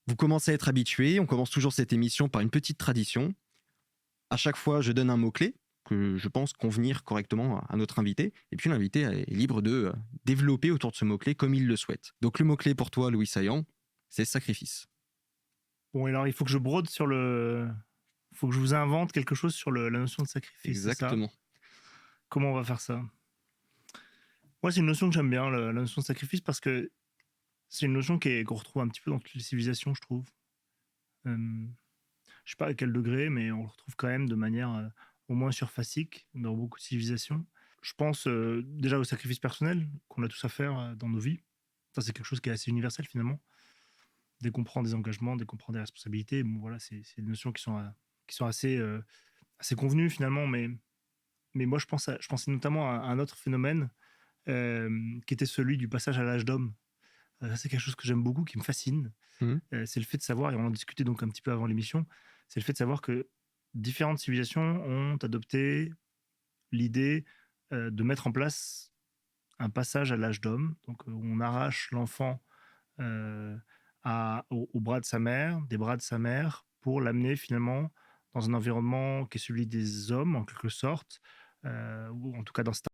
Vous commencez à être habitué. On commence toujours cette émission par une petite tradition. À chaque fois, je donne un mot-clé que je pense convenir correctement à notre invité. Et puis l'invité est libre de développer autour de ce mot-clé comme il le souhaite. Donc le mot-clé pour toi, Louis Saillant, c'est sacrifice. Bon, alors il faut que je brode sur le. Il faut que je vous invente quelque chose sur la notion de sacrifice, c'est ça? Exactement. Comment on va faire ça? Moi, c'est une notion que j'aime bien, la notion de sacrifice, parce que c'est une notion qu'on retrouve un petit peu dans toutes les civilisations, je trouve. Je sais pas à quel degré, mais on le retrouve quand même de manière au moins surfacique dans beaucoup de civilisations. Je pense déjà au sacrifice personnel qu'on a tous à faire dans nos vies. Ça, c'est quelque chose qui est assez universel finalement. Dès qu'on prend des engagements, dès qu'on prend des responsabilités, bon, voilà, c'est des notions qui sont assez convenues finalement. Mais moi, je pensais notamment à un autre phénomène qui était celui du passage à l'âge d'homme. Ça, c'est quelque chose que j'aime beaucoup, qui me fascine. Mmh. C'est le fait de savoir, et on en discutait donc un petit peu avant l'émission, c'est le fait de savoir que différentes civilisations ont adopté l'idée de mettre en place un passage à l'âge d'homme. Donc, on arrache l'enfant euh, au bras de sa mère, des bras de sa mère, pour l'amener finalement dans un environnement qui est celui des hommes, en quelque sorte, ou en tout cas dans cet